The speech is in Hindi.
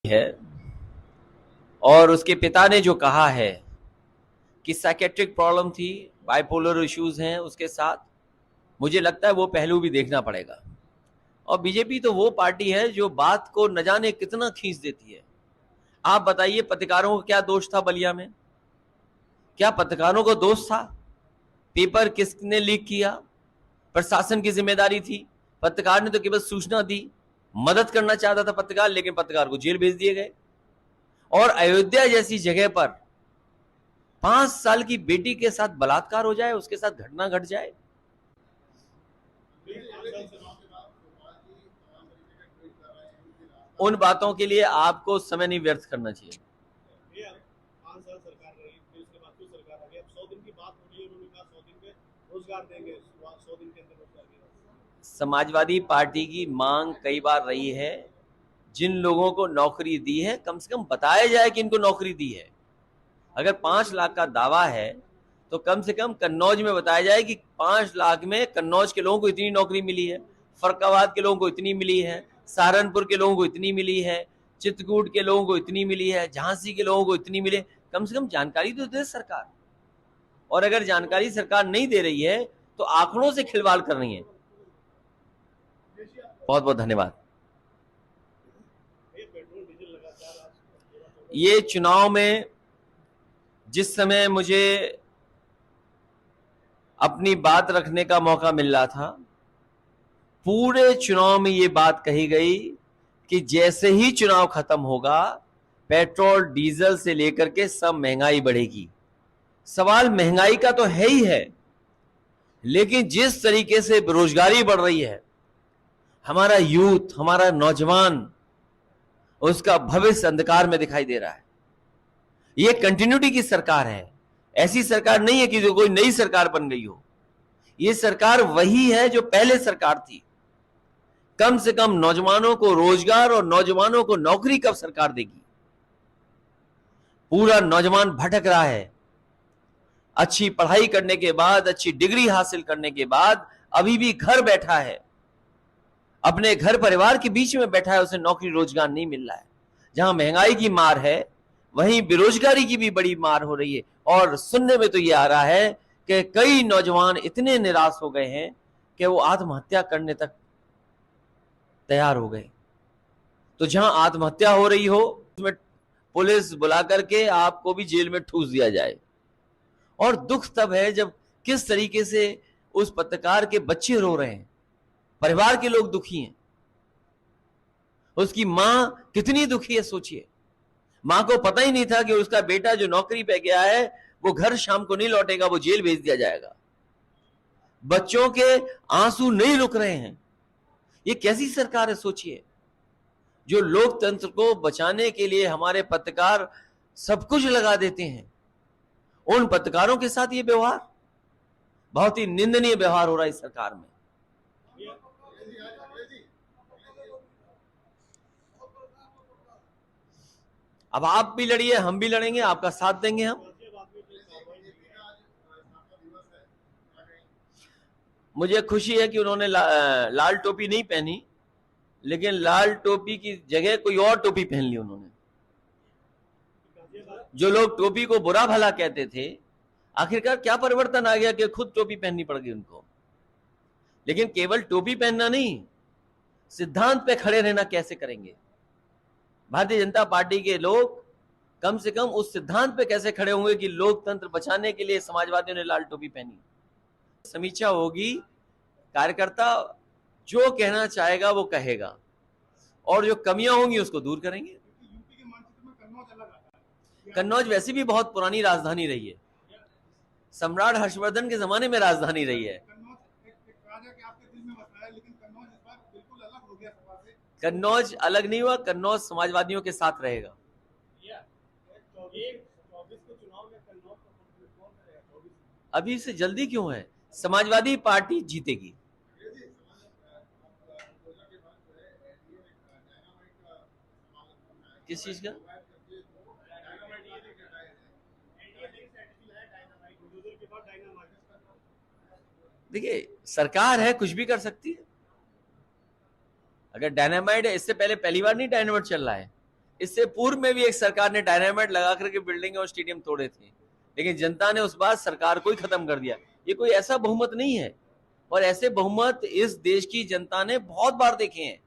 है और उसके पिता ने जो कहा है कि साइकेट्रिक प्रॉब्लम थी, बाइपोलर इश्यूज हैं उसके साथ, मुझे लगता है वो पहलू भी देखना पड़ेगा। और बीजेपी तो वो पार्टी है जो बात को न जाने कितना खींच देती है। आप बताइए, पत्रकारों का क्या दोष था बलिया में? क्या पत्रकारों को दोष था? पेपर किसने लीक किया? प्रशासन की जिम्मेदारी थी। पत्रकार ने तो केवल सूचना दी, मदद करना चाहता था पत्रकार, लेकिन पत्रकार को जेल भेज दिए गए। और अयोध्या जैसी जगह पर 5 साल की बेटी के साथ बलात्कार हो जाए, उसके साथ घटना घट जाए। उन बातों के लिए आपको समय नहीं व्यर्थ करना चाहिए। समाजवादी पार्टी की मांग कई बार रही है, जिन लोगों को नौकरी दी है कम से कम बताया जाए कि इनको नौकरी दी है। अगर 5 लाख का दावा है तो कम से कम कन्नौज में बताया जाए कि 5 लाख में कन्नौज के लोगों को इतनी नौकरी मिली है, फरक्काबाद के लोगों को इतनी मिली है, सहारनपुर के लोगों को इतनी मिली है, चित्रकूट के लोगों को इतनी मिली है, झांसी के लोगों को इतनी मिले। कम से कम जानकारी तो दे सरकार। और अगर जानकारी सरकार नहीं दे रही है तो आंकड़ों से खिलवाड़ कर रही है। बहुत बहुत धन्यवाद। ये चुनाव में जिस समय मुझे अपनी बात रखने का मौका मिल रहा था, पूरे चुनाव में ये बात कही गई कि जैसे ही चुनाव खत्म होगा पेट्रोल डीजल से लेकर के सब महंगाई बढ़ेगी। सवाल महंगाई का तो है ही है, लेकिन जिस तरीके से बेरोजगारी बढ़ रही है, हमारा यूथ, हमारा नौजवान, उसका भविष्य अंधकार में दिखाई दे रहा है। ये कंटिन्यूटी की सरकार है, ऐसी सरकार नहीं है कि जो कोई नई सरकार बन गई हो। ये सरकार वही है जो पहले सरकार थी। कम से कम नौजवानों को रोजगार और नौजवानों को नौकरी कब सरकार देगी? पूरा नौजवान भटक रहा है। अच्छी पढ़ाई करने के बाद, अच्छी डिग्री हासिल करने के बाद अभी भी घर बैठा है, अपने घर परिवार के बीच में बैठा है, उसे नौकरी रोजगार नहीं मिल रहा है। जहां महंगाई की मार है वहीं बेरोजगारी की भी बड़ी मार हो रही है। और सुनने में तो ये आ रहा है कि कई नौजवान इतने निराश हो गए हैं कि वो आत्महत्या करने तक तैयार हो गए। तो जहां आत्महत्या हो रही हो उसमें पुलिस बुला करके आपको भी जेल में ठूस दिया जाए। और दुख तब है जब किस तरीके से उस पत्रकार के बच्चे रो रहे हैं, परिवार के लोग दुखी हैं, उसकी मां कितनी दुखी है सोचिए। मां को पता ही नहीं था कि उसका बेटा जो नौकरी पे गया है वो घर शाम को नहीं लौटेगा, वो जेल भेज दिया जाएगा। बच्चों के आंसू नहीं रुक रहे हैं। ये कैसी सरकार है सोचिए। जो लोकतंत्र को बचाने के लिए हमारे पत्रकार सब कुछ लगा देते हैं, उन पत्रकारों के साथ ये व्यवहार, बहुत ही निंदनीय व्यवहार हो रहा है इस सरकार में। अब आप भी लड़िए, हम भी लड़ेंगे, आपका साथ देंगे हम। मुझे खुशी है कि उन्होंने लाल टोपी नहीं पहनी, लेकिन लाल टोपी की जगह कोई और टोपी पहन ली उन्होंने। जो लोग टोपी को बुरा भला कहते थे, आखिरकार क्या परिवर्तन आ गया कि खुद टोपी पहननी पड़ गई उनको। लेकिन केवल टोपी पहनना नहीं, सिद्धांत पे खड़े रहना कैसे करेंगे? भारतीय जनता पार्टी के लोग कम से कम उस सिद्धांत पे कैसे खड़े होंगे कि लोकतंत्र बचाने के लिए समाजवादियों ने लाल टोपी पहनी। समीक्षा होगी, कार्यकर्ता जो कहना चाहेगा वो कहेगा और जो कमियां होंगी उसको दूर करेंगे। कन्नौज वैसे भी बहुत पुरानी राजधानी रही है, सम्राट हर्षवर्धन के जमाने में राजधानी रही है। कन्नौज अलग नहीं हुआ, कन्नौज समाजवादियों के साथ रहेगा। अभी से जल्दी क्यों है? समाजवादी पार्टी जीतेगी। किस चीज का? देखिए, सरकार है, कुछ भी कर सकती है। अगर डायनामाइट है, इससे पहले पहली बार नहीं डायनामाइट चल रहा है, इससे पूर्व में भी एक सरकार ने डायनामाइट लगा करके बिल्डिंग और स्टेडियम तोड़े थे, लेकिन जनता ने उस बार सरकार को ही खत्म कर दिया। ये कोई ऐसा बहुमत नहीं है, और ऐसे बहुमत इस देश की जनता ने बहुत बार देखे हैं।